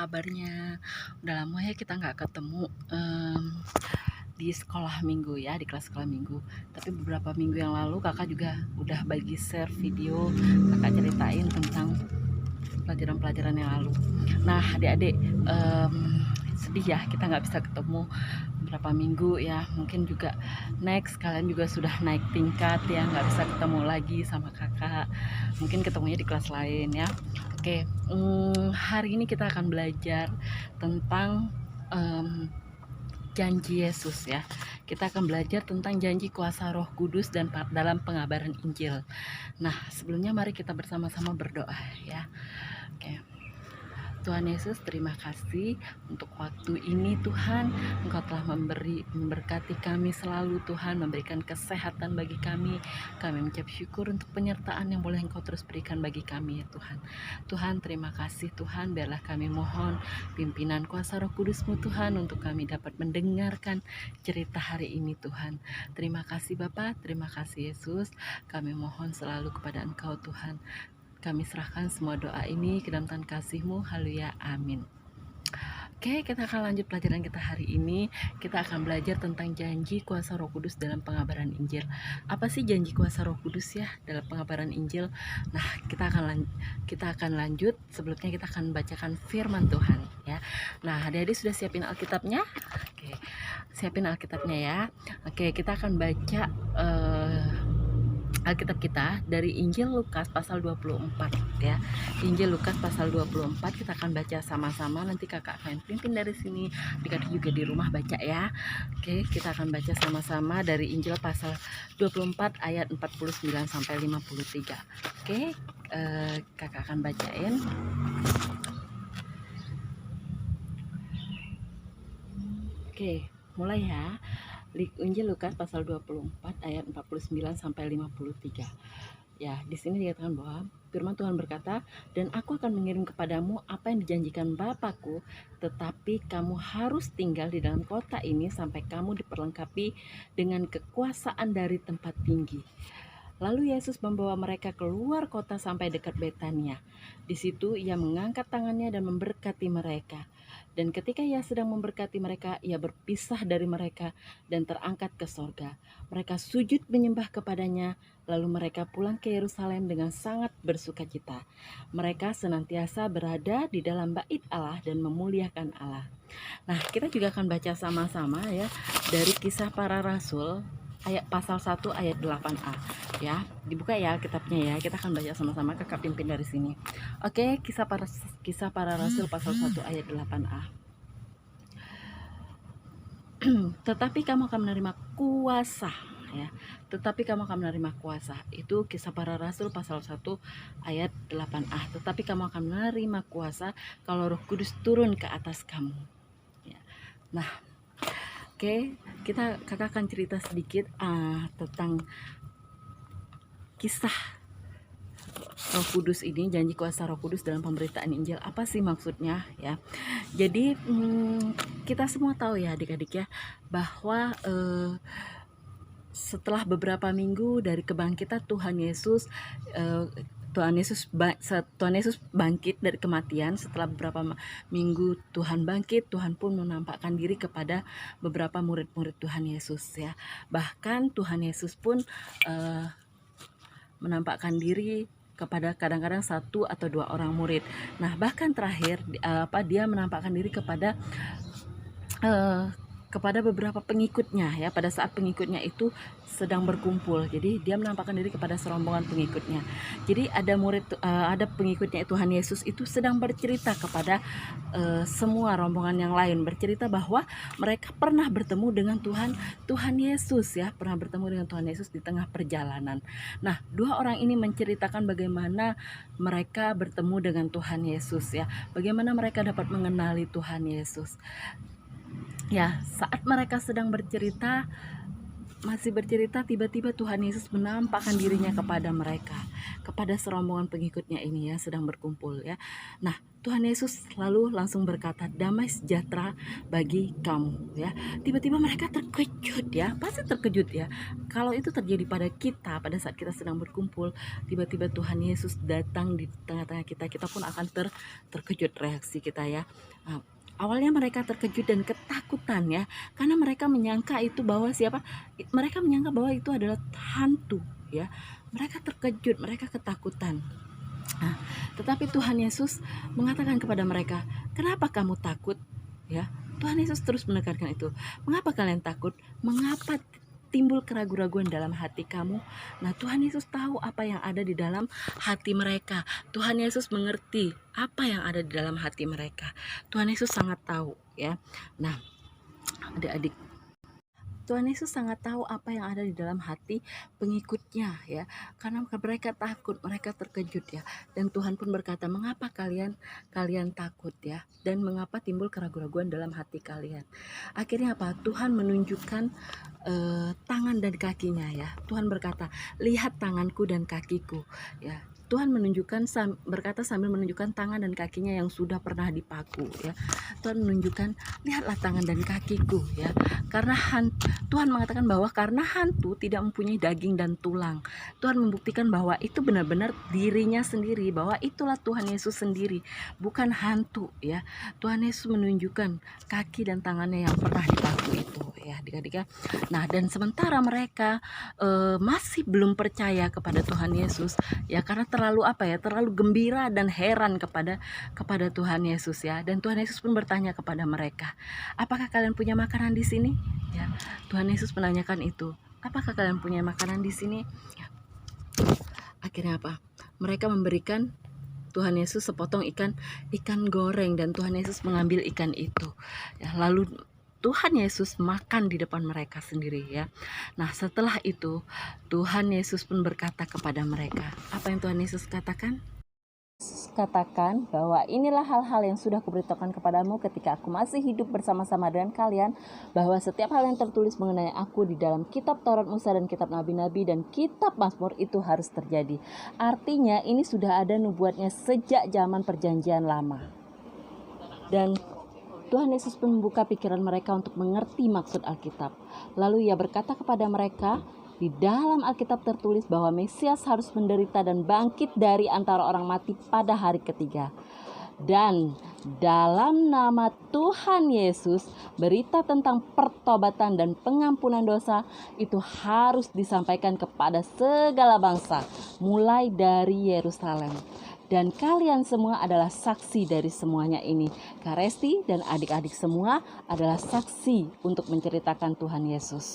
kabarnya? Udah lama ya kita nggak ketemu di sekolah minggu ya, di kelas sekolah minggu. Tapi beberapa minggu yang lalu kakak juga udah bagi share video, kakak ceritain tentang pelajaran-pelajaran yang lalu. Nah adik-adik, sedih ya kita nggak bisa ketemu beberapa minggu ya. Mungkin juga next kalian juga sudah naik tingkat ya, nggak bisa ketemu lagi sama kakak. Mungkin ketemunya di kelas lain ya. Oke, hari ini kita akan belajar tentang janji Yesus ya. Kita akan belajar tentang janji kuasa Roh Kudus dan dalam pengabaran Injil. Nah, sebelumnya mari kita bersama-sama berdoa ya. Oke. Tuhan Yesus, terima kasih untuk waktu ini Tuhan. Engkau telah memberkati kami selalu Tuhan, memberikan kesehatan bagi kami. Kami mengucap syukur untuk penyertaan yang boleh Engkau terus berikan bagi kami ya Tuhan. Tuhan, terima kasih Tuhan, biarlah kami mohon pimpinan kuasa Roh Kudus-Mu Tuhan untuk kami dapat mendengarkan cerita hari ini Tuhan. Terima kasih Bapa, terima kasih Yesus. Kami mohon selalu kepada Engkau Tuhan. Kami serahkan semua doa ini ke dalam tangan kasih-Mu. Haleluya, amin. Oke, kita akan lanjut pelajaran kita hari ini. Kita akan belajar tentang janji kuasa Roh Kudus dalam pengabaran Injil. Apa sih janji kuasa Roh Kudus ya dalam pengabaran Injil? Nah, kita akan lanjut. Sebelumnya kita akan bacakan firman Tuhan ya. Nah, adik-adik sudah siapin Alkitabnya? Oke, siapin Alkitabnya ya. Oke, kita akan baca Alkitab kita dari Injil Lukas pasal 24 ya. Injil Lukas pasal 24 kita akan baca sama-sama. Nanti kakak akan pimpin dari sini, adik-adik juga di rumah baca ya. Oke, kita akan baca sama-sama dari Injil pasal 24 ayat 49 sampai 53. Oke, kakak akan bacain. Oke, mulai ya. Injil Lukas pasal 24 ayat 49 sampai 53. Ya, di sini dikatakan bahwa firman Tuhan berkata, "Dan aku akan mengirim kepadamu apa yang dijanjikan Bapakku, tetapi kamu harus tinggal di dalam kota ini sampai kamu diperlengkapi dengan kekuasaan dari tempat tinggi." Lalu Yesus membawa mereka keluar kota sampai dekat Betania. Di situ ia mengangkat tangannya dan memberkati mereka. Dan ketika ia sedang memberkati mereka, ia berpisah dari mereka dan terangkat ke sorga. Mereka sujud menyembah kepadanya, lalu mereka pulang ke Yerusalem dengan sangat bersukacita. Mereka senantiasa berada di dalam bait Allah dan memuliakan Allah. Nah, kita juga akan baca sama-sama ya dari Kisah Para Rasul ayat pasal 1 ayat 8a ya. Dibuka ya kitabnya ya. Kita akan baca sama-sama, kakak pimpin dari sini. Oke, Kisah Para Rasul pasal 1 ayat 8a. Tetapi kamu akan menerima kuasa ya. Tetapi kamu akan menerima kuasa. Itu Kisah Para Rasul pasal 1 ayat 8a. Tetapi kamu akan menerima kuasa kalau Roh Kudus turun ke atas kamu. Ya. Nah, oke, kakak akan cerita sedikit tentang kisah Roh Kudus ini, janji kuasa Roh Kudus dalam pemberitaan Injil. Apa sih maksudnya ya? Jadi kita semua tahu ya adik-adik ya, bahwa setelah beberapa minggu dari kebangkitan Tuhan Yesus, Tuhan Yesus bangkit dari kematian. Setelah beberapa minggu Tuhan bangkit, Tuhan pun menampakkan diri kepada beberapa murid-murid Tuhan Yesus ya. Bahkan Tuhan Yesus pun menampakkan diri kepada kadang-kadang 1 atau 2 orang murid. Nah, bahkan terakhir dia menampakkan diri kepada beberapa pengikutnya ya, pada saat pengikutnya itu sedang berkumpul. Jadi dia menampakkan diri kepada serombongan pengikutnya. Jadi ada pengikutnya Tuhan Yesus itu sedang bercerita kepada semua rombongan yang lain, bercerita bahwa mereka pernah bertemu dengan Tuhan Yesus ya, pernah bertemu dengan Tuhan Yesus di tengah perjalanan. Nah, 2 orang ini menceritakan bagaimana mereka bertemu dengan Tuhan Yesus ya, bagaimana mereka dapat mengenali Tuhan Yesus. Ya, saat mereka sedang bercerita, masih bercerita, tiba-tiba Tuhan Yesus menampakkan dirinya kepada mereka, kepada serombongan pengikutnya ini ya, sedang berkumpul ya. Nah, Tuhan Yesus lalu langsung berkata, damai sejahtera bagi kamu ya. Tiba-tiba mereka terkejut ya, pasti terkejut ya. Kalau itu terjadi pada kita, pada saat kita sedang berkumpul, tiba-tiba Tuhan Yesus datang di tengah-tengah kita, kita pun akan terkejut reaksi kita ya. Nah, awalnya mereka terkejut dan ketakutan ya, karena mereka menyangka itu bahwa siapa? Mereka menyangka bahwa itu adalah hantu ya. Mereka terkejut, mereka ketakutan. Nah, tetapi Tuhan Yesus mengatakan kepada mereka, "Kenapa kamu takut?" Ya. Tuhan Yesus terus menekankan itu. "Mengapa kalian takut? Mengapa timbul keraguan-raguan dalam hati kamu?" Nah, Tuhan Yesus tahu apa yang ada di dalam hati mereka. Tuhan Yesus mengerti apa yang ada di dalam hati mereka. Tuhan Yesus sangat tahu ya. Nah, adik-adik, Tuhan Yesus sangat tahu apa yang ada di dalam hati pengikutnya ya. Karena mereka takut, mereka terkejut ya. Dan Tuhan pun berkata, "Mengapa kalian takut ya? Dan mengapa timbul keraguan-raguan dalam hati kalian?" Akhirnya apa? Tuhan menunjukkan tangan dan kakinya ya. Tuhan berkata, "Lihat tanganku dan kakiku." Ya. Tuhan menunjukkan, berkata sambil menunjukkan tangan dan kakinya yang sudah pernah dipaku ya. Tuhan menunjukkan, "Lihatlah tangan dan kakiku ya." Karena Tuhan mengatakan bahwa karena hantu tidak mempunyai daging dan tulang. Tuhan membuktikan bahwa itu benar-benar dirinya sendiri, bahwa itulah Tuhan Yesus sendiri, bukan hantu ya. Tuhan Yesus menunjukkan kaki dan tangannya yang pernah dipaku itu ya, adik-adik ya. Nah, dan sementara mereka masih belum percaya kepada Tuhan Yesus ya, karena terlalu gembira dan heran kepada Tuhan Yesus ya. Dan Tuhan Yesus pun bertanya kepada mereka, "Apakah kalian punya makanan di sini?" Ya. Tuhan Yesus menanyakan itu, "Apakah kalian punya makanan di sini?" Akhirnya apa? Mereka memberikan Tuhan Yesus sepotong ikan goreng, dan Tuhan Yesus mengambil ikan itu. Ya, lalu Tuhan Yesus makan di depan mereka sendiri ya. Nah, setelah itu Tuhan Yesus pun berkata kepada mereka, apa yang Tuhan Yesus katakan? Katakan bahwa inilah hal-hal yang sudah kuberitahukan kepadamu ketika aku masih hidup bersama-sama dengan kalian, bahwa setiap hal yang tertulis mengenai aku di dalam kitab Taurat Musa dan kitab Nabi-Nabi dan kitab Mazmur itu harus terjadi. Artinya ini sudah ada nubuatnya sejak zaman perjanjian lama. Dan Tuhan Yesus pun membuka pikiran mereka untuk mengerti maksud Alkitab. Lalu ia berkata kepada mereka, di dalam Alkitab tertulis bahwa Mesias harus menderita dan bangkit dari antara orang mati pada hari ketiga. Dan dalam nama Tuhan Yesus, berita tentang pertobatan dan pengampunan dosa itu harus disampaikan kepada segala bangsa, mulai dari Yerusalem. Dan kalian semua adalah saksi dari semuanya ini. Kak Resti dan adik-adik semua adalah saksi untuk menceritakan Tuhan Yesus.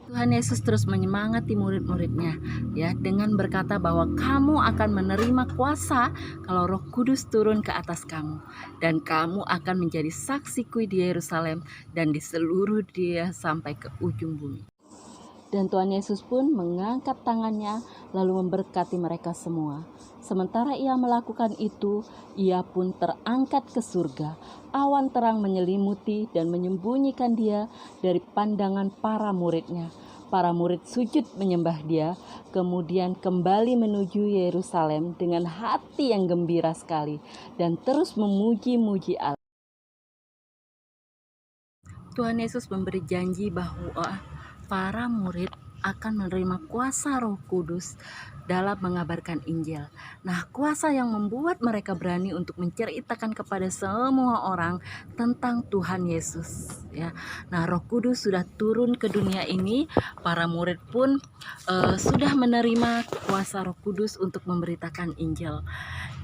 Tuhan Yesus terus menyemangati murid-muridnya ya, dengan berkata bahwa kamu akan menerima kuasa kalau Roh Kudus turun ke atas kamu, dan kamu akan menjadi saksiku di Yerusalem dan di seluruh dunia sampai ke ujung bumi. Dan Tuhan Yesus pun mengangkat tangannya lalu memberkati mereka semua. Sementara ia melakukan itu, ia pun terangkat ke surga. Awan terang menyelimuti dan menyembunyikan dia dari pandangan para muridnya. Para murid sujud menyembah dia, kemudian kembali menuju Yerusalem dengan hati yang gembira sekali dan terus memuji-muji Allah. Tuhan Yesus memberi janji bahwa para murid akan menerima kuasa Roh Kudus dalam mengabarkan Injil. Nah, kuasa yang membuat mereka berani untuk menceritakan kepada semua orang tentang Tuhan Yesus ya. Nah, Roh Kudus sudah turun ke dunia ini, para murid pun sudah menerima kuasa Roh Kudus untuk memberitakan Injil.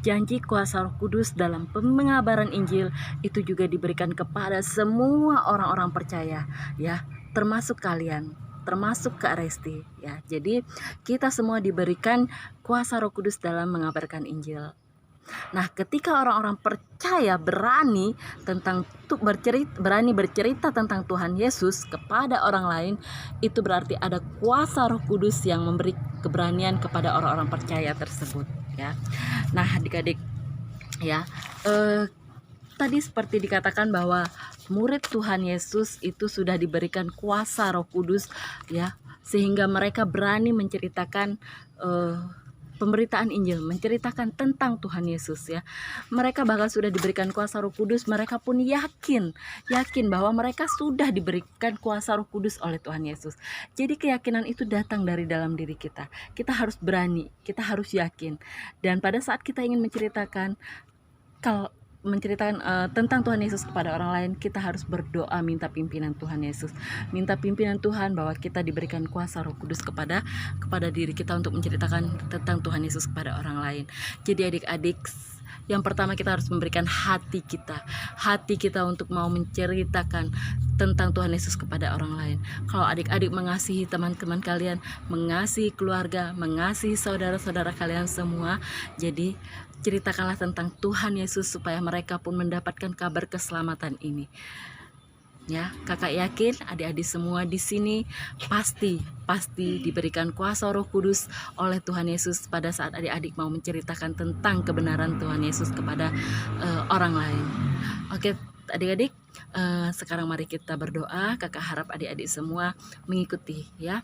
Janji kuasa Roh Kudus dalam pengabaran Injil itu juga diberikan kepada semua orang-orang percaya ya, termasuk kalian, termasuk Kak Resti ya. Jadi kita semua diberikan kuasa Roh Kudus dalam mengabarkan Injil. Nah, ketika orang-orang percaya berani bercerita tentang Tuhan Yesus kepada orang lain, itu berarti ada kuasa Roh Kudus yang memberi keberanian kepada orang-orang percaya tersebut ya. Nah, adik-adik ya, tadi seperti dikatakan bahwa murid Tuhan Yesus itu sudah diberikan kuasa Roh Kudus ya, sehingga mereka berani menceritakan pemberitaan Injil, menceritakan tentang Tuhan Yesus ya. Mereka bahkan sudah diberikan kuasa Roh Kudus, mereka pun yakin bahwa mereka sudah diberikan kuasa Roh Kudus oleh Tuhan Yesus. Jadi keyakinan itu datang dari dalam diri kita. Kita harus berani, kita harus yakin. Dan pada saat kita ingin menceritakan tentang Tuhan Yesus kepada orang lain, kita harus berdoa minta pimpinan Tuhan Yesus, minta pimpinan Tuhan bahwa kita diberikan kuasa Roh Kudus kepada diri kita untuk menceritakan tentang Tuhan Yesus kepada orang lain. Jadi adik-adik, yang pertama kita harus memberikan hati kita untuk mau menceritakan tentang Tuhan Yesus kepada orang lain. Kalau adik-adik mengasihi teman-teman kalian, mengasihi keluarga, mengasihi saudara-saudara kalian semua, jadi ceritakanlah tentang Tuhan Yesus supaya mereka pun mendapatkan kabar keselamatan ini. Ya, kakak yakin adik-adik semua di sini pasti diberikan kuasa Roh Kudus oleh Tuhan Yesus pada saat adik-adik mau menceritakan tentang kebenaran Tuhan Yesus kepada orang lain. Oke, adik-adik, sekarang mari kita berdoa. Kakak harap adik-adik semua mengikuti ya.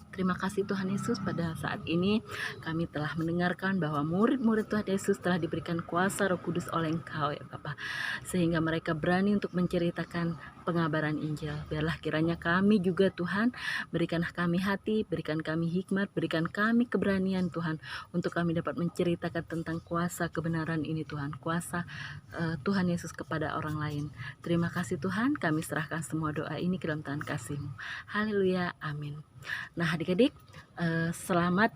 Terima kasih Tuhan Yesus, pada saat ini kami telah mendengarkan bahwa murid-murid Tuhan Yesus telah diberikan kuasa Roh Kudus oleh Engkau ya Bapa, sehingga mereka berani untuk menceritakan pengabaran Injil. Biarlah kiranya kami juga Tuhan, berikanlah kami hati, berikan kami hikmat, berikan kami keberanian Tuhan, untuk kami dapat menceritakan tentang kuasa kebenaran ini Tuhan, kuasa Tuhan Yesus kepada orang lain. Terima kasih Tuhan, kami serahkan semua doa ini ke dalam tangan kasih-Mu. Haleluya, amin. Nah adik-adik, selamat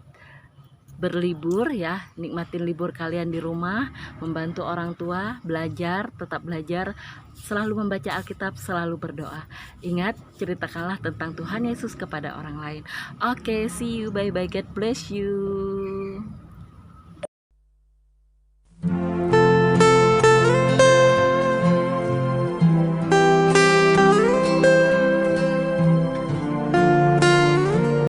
berlibur ya, nikmatin libur kalian di rumah, membantu orang tua, belajar, tetap belajar, selalu membaca Alkitab, selalu berdoa. Ingat, ceritakanlah tentang Tuhan Yesus kepada orang lain. Oke, see you, bye-bye, God bless you.